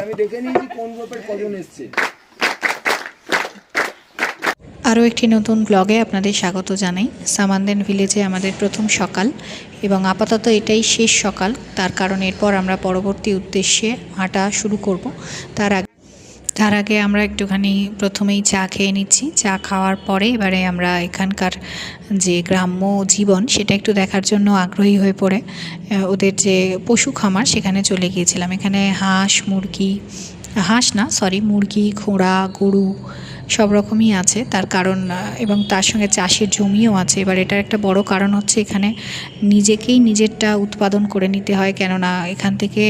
আমি দেখে নিয়েছি কোন গ্রুপের কজন এসছে। আরও একটি নতুন ব্লগে আপনাদের স্বাগত জানাই। সামানদেন ভিলেজে আমাদের প্রথম সকাল এবং আপাতত এটাই শেষ সকাল, তার কারণ এরপর আমরা পরবর্তী উদ্দেশ্যে হাঁটা শুরু করব। তার আগে আমরা একটুখানি প্রথমেই চা খেয়ে নিচ্ছি। চা খাওয়ার পরে এবারে আমরা এখানকার যে গ্রাম্য জীবন সেটা একটু দেখার জন্য আগ্রহী হয়ে পড়ে ওদের যে পশু খামার সেখানে চলে গিয়েছিলাম। এখানে মুরগি, ঘোড়া, গরু সব রকমই আছে। তার কারণ এবং তার সঙ্গে চাষের জমিও আছে। এবার এটার একটা বড় কারণ হচ্ছে এখানে নিজেকেই নিজেরটা উৎপাদন করে নিতে হয়, কেননা এখান থেকে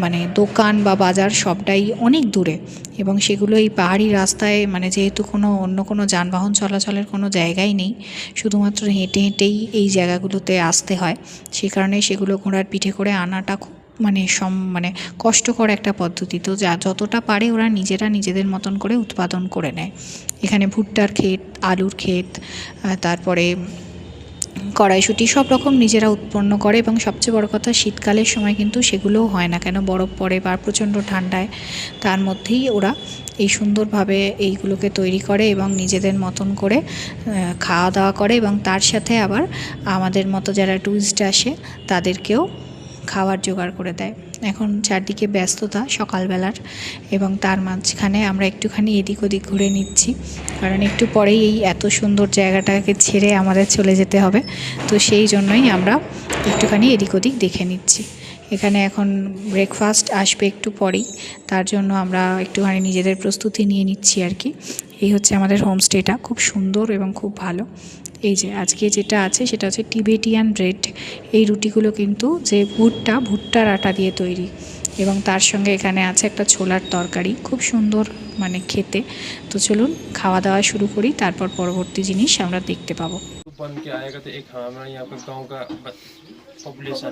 মানে দোকান বা বাজার সবটাই অনেক দূরে এবং সেগুলো এই পাহাড়ি রাস্তায় যেহেতু অন্য কোনো যানবাহন চলাচলের কোনো জায়গাই নেই, শুধুমাত্র হেঁটে হেঁটেই এই জায়গাগুলোতে আসতে হয়। সে কারণে সেগুলো ঘোড়ার পিঠে করে আনাটা খুব কষ্টকর একটা পদ্ধতি। তো যতটা পারে ওরা নিজেদের মতন করে উৎপাদন করে নেয়। এখানে ভুট্টার ক্ষেত, আলুর ক্ষেত, তারপরে কড়াইশুঁটি সব রকম নিজেরা উৎপন্ন করে এবং সবচেয়ে বড় কথা শীতকালের সময় কিন্তু সেগুলোও হয় না, কেন বরফ পড়ে বা প্রচণ্ড ঠান্ডায়। তার মধ্যেই ওরা এই সুন্দরভাবে এইগুলোকে তৈরি করে এবং নিজেদের মতন করে খাওয়া দাওয়া করে এবং তার সাথে আবার আমাদের মতো যারা টুরিস্ট আসে তাদেরকেও খাওয়ার জোগাড় করে দেয়। এখন চারদিকে ব্যস্ততা সকালবেলার এবং তার মাঝখানে আমরা একটুখানি এদিক ওদিক ঘুরে নিচ্ছি, কারণ একটু পরেই এই এত সুন্দর জায়গাটাকে ছেড়ে আমাদের চলে যেতে হবে। তো সেই জন্যই আমরা একটুখানি এদিক ওদিক দেখে নিচ্ছি। এখানে এখন ব্রেকফাস্ট আসবে একটু পরেই, তার জন্য আমরা একটুখানি নিজেদের প্রস্তুতি নিয়ে নিচ্ছি আর কি। এই হচ্ছে আমাদের হোমস্টেটা, খুব সুন্দর এবং খুব ভালো। এই যে আজকে যেটা আছে সেটা হচ্ছে টিবেটিয়ান ব্রেড। এই রুটিগুলো কিন্তু যে ভুট্টার আটা দিয়ে তৈরি এবং তার সঙ্গে এখানে আছে একটা ছোলার তরকারি, খুব সুন্দর খেতে। তো চলুন খাওয়া দাওয়া শুরু করি, তারপর পরবর্তী জিনিস আমরা দেখতে পাবো। पॉपुलेशन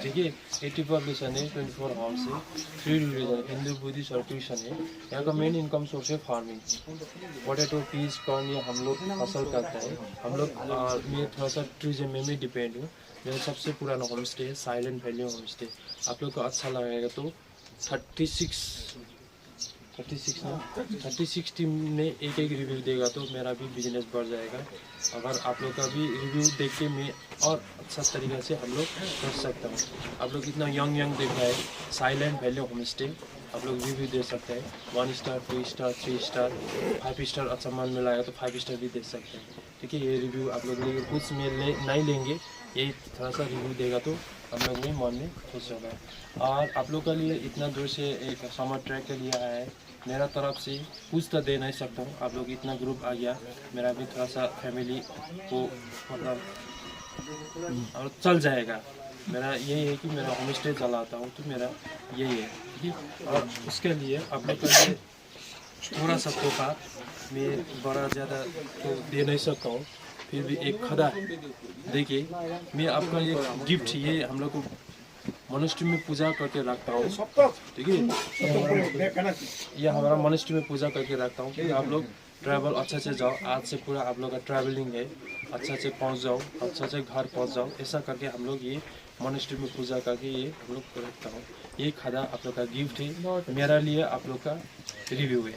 ठीक है 80 पॉपुलेशन है 24 हाउस है 3 रिलीजन हिंदू बुद्धिस्ट और क्रिश्चियन है। यहाँ का मेन इनकम सोर्स है फार्मिंग, पोटैटो, पीस, कॉर्न ये हम लोग फसल करते हैं। हम लोग मैं थोड़ा सा टूरिज्म में भी डिपेंड हूँ। मेरा सबसे पुराना होम स्टे है साइलेंट वैली होम स्टे। आप लोग को अच्छा लगेगा तो 36 टीम ने एक रिव्यू देगा तो मेरा भी बिजनेस बढ़ जाएगा। अगर आप लोग का भी रिव्यू देख के मैं और अच्छा तरीके से हम लोग कर सकता हूँ। आप लोग इतना यंग देख रहा है साइलेंट वैली होम स्टे, आप लोग रिव्यू दे सकते हैं 1 स्टार 2 स्टार 3 स्टार 5 स्टार अच्छा मन में लाएगा तो 5 स्टार भी दे सकते हैं। ठीक है, ये रिव्यू आप लोग कुछ में नहीं लेंगे, ये थोड़ा सा रिव्यू देगा तो हम लोग भी मन में खुश होगा। और आप लोग के लिए इतना दूर से एक समर ट्रैक के लिए आया है, मेरा तरफ से कुछ तो दे नहीं सकता हूँ। आप लोग इतना ग्रुप आ गया, मेरा भी थोड़ा सा फैमिली को मतलब और चल जाएगा। मेरा यही है कि मेरा होम स्टे चलाता हूँ तो मेरा यही है। ठीक है, और उसके लिए आप लोग के लिए थोड़ा सा तोहफा मैं बड़ा ज़्यादा तो दे नहीं सकता हूँ, फिर भी एक खदा देखिए मैं आपका ये गिफ्ट ये हम लोग को मनुष्य में पूजा करके रखता हूँ। ठीक है, ये हमारा मनुष्य में पूजा करके रखता हूँ कि आप लोग ट्रैवल अच्छा से जाओ। आज से पूरा आप लोग का ट्रैवलिंग है, अच्छा से पहुँच जाओ, अच्छा से घर पहुँच जाओ। ऐसा करके हम लोग ये मनुष्य में पूजा करके ये हम लोग रखता हूँ। ये खाना आप लोग का गिफ्ट है, मेरा लिए आप लोग का रिव्यू है।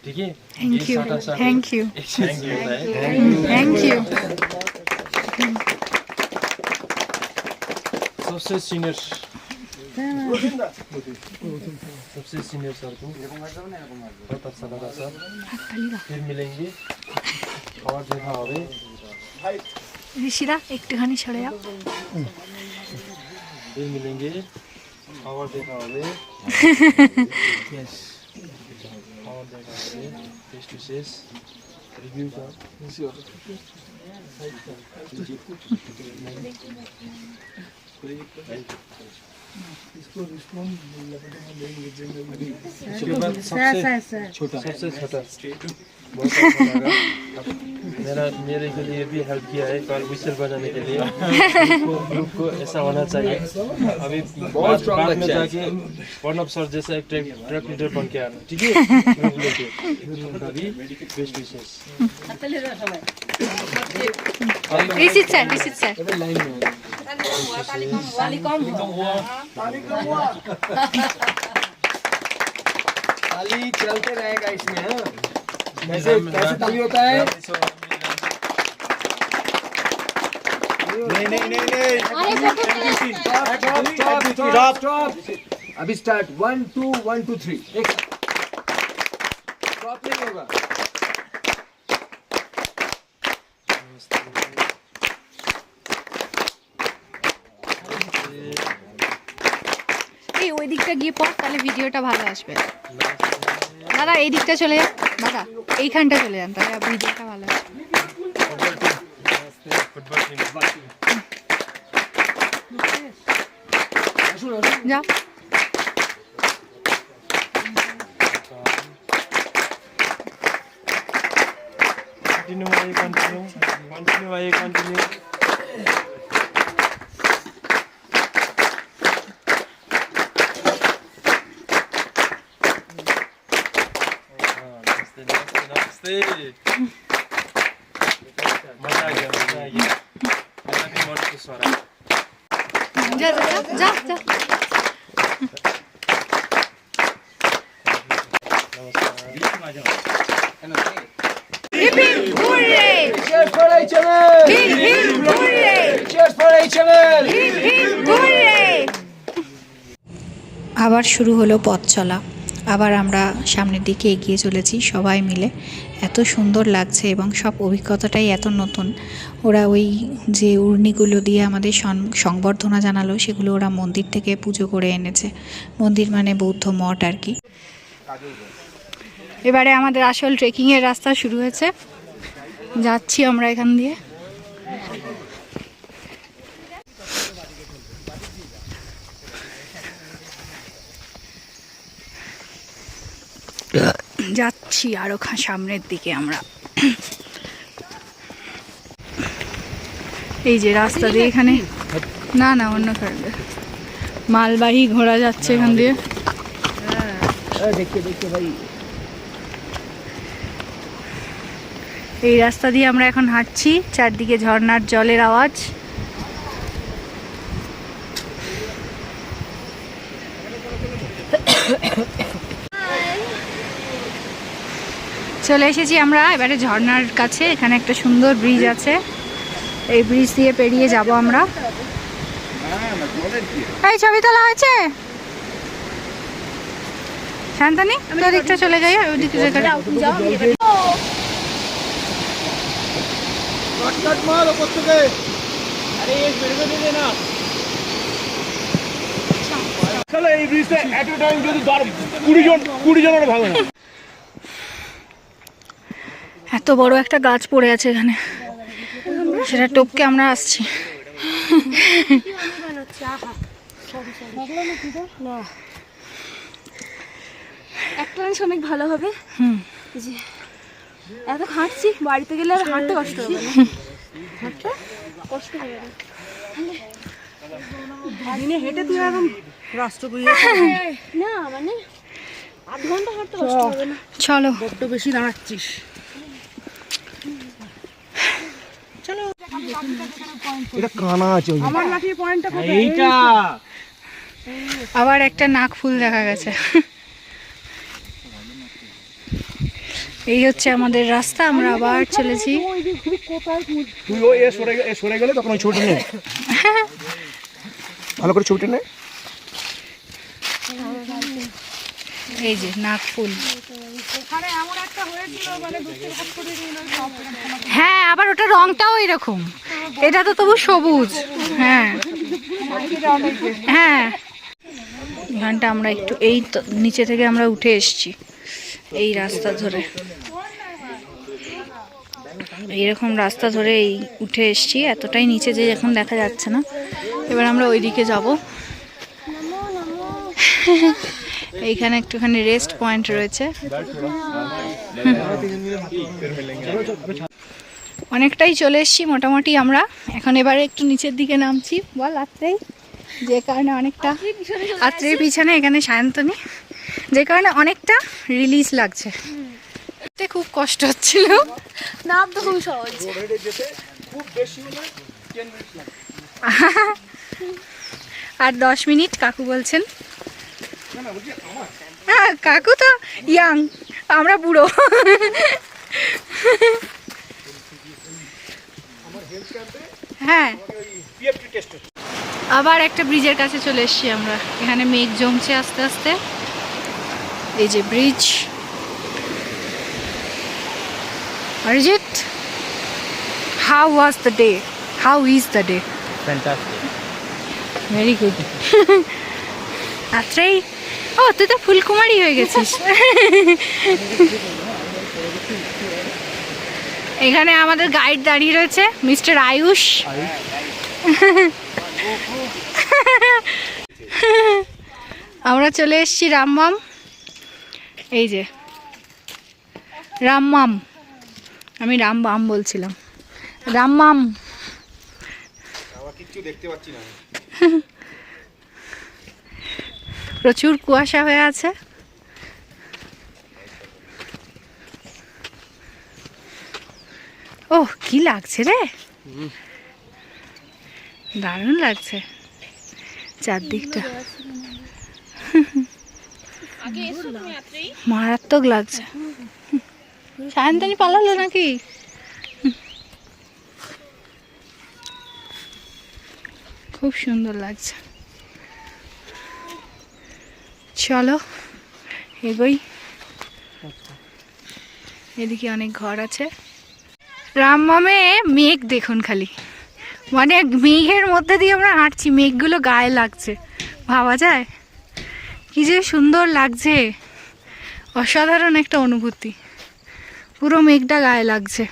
ठीक है, थैंक यू। सबसे सीनियर सर को बहुत अच्छा लगा सर, फिर मिलेंगे और देखा होवे ऋषिरा एकटूखानी सरे जाओ, फिर मिलेंगे और देखा होवे और देखा होवे face to face review sir. इसको सबसे छोटा बहुत अच्छा लगा। मेरे के लिए भी हेल्प किया है कल विशल बनाने के लिए। ग्रुप को ऐसा होना चाहिए। अभी बहुत बाद में जाके प्रणव सर जैसा एक ट्रक लीडर बन के आना। ठीक है, ग्रुप लेके उनका भी बेस्ट विशेष। ताली चलते रहेगा इसमें। हाँ कैसे कैसे ताली होता है? नहीं नहीं नहीं नहीं स्टॉप स्टॉप। अभी स्टार्ट 1 2 1 2 3 एक स्टॉप नहीं होगा। এই ওই দিকটা গিয়ে পড়, তাহলে ভিডিওটা ভালো আসবে। দাদা এই দিকটা চলে যান, দাদা এইখানটা চলে যান, তাহলে ভিডিওটা ভালো আসবে। যা कंटिन्यू भाई कंटिन्यू कंटिन्यू भाई कंटिन्यू नमस्ते नमस्ते नमस्ते मजा आ गया मेरा भी मन खुश हो रहा है যা যা যা। Cheers for HML! Cheers for HML! আবার শুরু হলো পথ চলা। আবার আমরা সামনের দিকে এগিয়ে চলেছি সবাই মিলে। এত সুন্দর লাগছে এবং সব অভিজ্ঞতাটাই এত নতুন। ওরা ওই যে উর্নিগুলো দিয়ে আমাদের সংবর্ধনা জানালো, সেগুলো ওরা মন্দির থেকে পুজো করে এনেছে। মন্দির মানে বৌদ্ধ মঠ আর কি। এবারে আমাদের আসল ট্রেকিংয়ের রাস্তা শুরু হয়েছে, যাচ্ছি আমরা এখান দিয়ে। যাচ্ছি আরো সামনের দিকে আমরা। এই যে রাস্তা দিয়ে এখানে, না না অন্য কারণে মালবাহী ঘোড়া যাচ্ছে এখান দিয়ে। देखिए देखिए भाई, এই রাস্তা দিয়ে আমরা এখন হাঁটছি, চারদিকে ঝর্ণার জলের আওয়াজ। চলে এসেছি আমরা এবারে ঝর্ণার কাছে। এখানে একটা সুন্দর ব্রিজ আছে, এই ব্রিজ দিয়ে পেরিয়ে যাব আমরা। এই ছবি তোলা হয়েছে শান্তানি, তোর দিকটা চলে যাই, ওইদিকে এত বড় একটা গাছ পড়ে আছে এখানে, সেটা টপকে আমরা আসছি। একটা জিনিস অনেক ভালো হবে, যে এত হাঁটছি, বাড়িতে গেলে আর হাঁটতে কষ্ট হবে না। হাঁটতে কষ্ট হবে না, দিনে হেঁটে তুই এখন রাষ্ট্র না, মানে আধ ঘন্টা হাঁটতে কষ্ট হবে না। চলো, বড্ড বেশি দাঁড়াচ্ছিস। চলো, এটা কানা আছে আমার লাঠির পয়েন্টটা কোথায়? এইটা আবার একটা নাক ফুল দেখা গেছে। এই হচ্ছে আমাদের রাস্তা, আমরা আবার চলেছি। তুই ও সরে গেলে তখন ওই ছবিটা নে, ভালো করে ছবিটা নে। এই যে নাক ফুল, হ্যাঁ আবার ওটা রংটাও এরকম, এটা তো তবু সবুজ। হ্যাঁ হ্যাঁ, এখানটা আমরা একটু এই নিচে থেকে আমরা উঠে এসেছি এই রাস্তা ধরে, এইরকম রাস্তা ধরে এই উঠে এসেছি, এতটাই নিচে যে এখন দেখা যাচ্ছে না। এবার আমরা ওইদিকে যাব। এইখানে একটুখানি রেস্ট পয়েন্ট রয়েছে, অনেকটাই চলে এসেছি মোটামুটি আমরা। এখন এবারে একটু নিচের দিকে নামছি, বল আত্রেই, যে কারণে অনেকটা আত্রের পিছনে এখানে সায়ন্তনী, যে কারণে অনেকটা রিলিজ লাগছে। খুব কষ্ট হচ্ছিল, নাম তো খুব সহজ। আর 10 মিনিট কাকু বলছেন। হ্যাঁ কাকু তো ইয়াং, আমরা বুড়ো। হ্যাঁ আবার একটা ব্রিজের কাছে চলে এসেছি আমরা। এখানে মেঘ জমছে আস্তে আস্তে। এই যে bridge. Arijit, how was the day? How is the day? Fantastic. Very good. Atrai, ও তুই তো ফুলকুমারী হয়ে গেছিস। এখানে আমাদের গাইড দাঁড়িয়ে রয়েছে, মিস্টার আয়ুষ। আমরা চলে এসেছি রামমাম। এই যে রামমাম, আমি রামবাম বলছিলাম, রামমাম। প্রচুর কুয়াশা হয়ে আছে। ওহ কি লাগছে রে, দারুণ লাগছে চারদিকটা, মারাত্মক লাগছে। সায়ন্তনী পালালো নাকি? খুব সুন্দর লাগছে। চলো এগোই। এদিকে অনেক ঘর আছে। রামমামে মেঘ দেখুন খালি, মানে মেঘের মধ্যে দিয়ে আমরা হাঁটছি, মেঘগুলো গায়ে লাগছে, ভাবা যায় কি যে সুন্দর লাগছে। অসাধারণ একটা অনুভূতি, পুরো মেঘটা গায়ে লাগছে।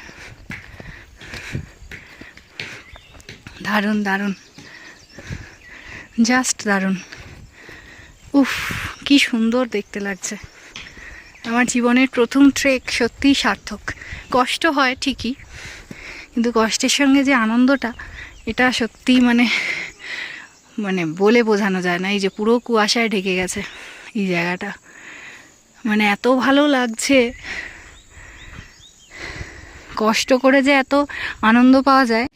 দারুণ দারুণ, জাস্ট দারুণ। উফ কি সুন্দর দেখতে লাগছে। আমার জীবনের প্রথম ট্রেক সত্যিই সার্থক। কষ্ট হয় ঠিকই, কিন্তু কষ্টের সঙ্গে যে আনন্দটা, এটা সত্যিই মানে মানে বলে বোঝানো যায় না। এই যে পুরো কুয়াশায় ঢেকে গেছে এই জায়গাটা, মানে এত ভালো লাগছে। কষ্ট করে যে এত আনন্দ পাওয়া যায়।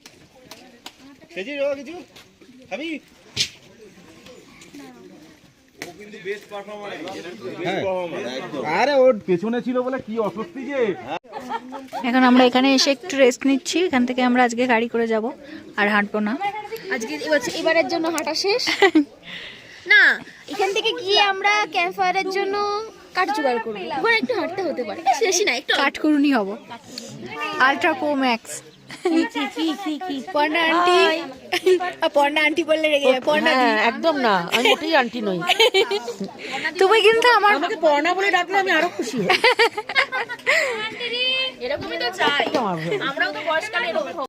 আরে ওর পেছনে ছিল বলে কি অস্বস্তি যে। এখন আমরা এখানে এসে একটু রেস্ট নিচ্ছি। এখান থেকে আমরা আজকে গাড়ি করে যাব, আর হাঁটবো না আজকে। এবারের জন্য হাঁটা শেষ। না, এখান থেকে গিয়ে আমরা ক্যাম্প ফায়ারের জন্য কাঠ জোগাড় করবো। ওখানে একটু হাঁটতে হতে পারে, বেশি না, একটু কাঠকুরুনি হব। Ultra pro max. Parna aunty, Parna aunty বললে রেগে যায়। পর্ণা একদম না, আমি মোটেই আন্টি নই। তুমি কিন্তু আমাকে পড়না বলে ডাকলে আমি আরো খুশি হই। এরকমই তো চাই, আমরাও তো বয়সকালে এরকম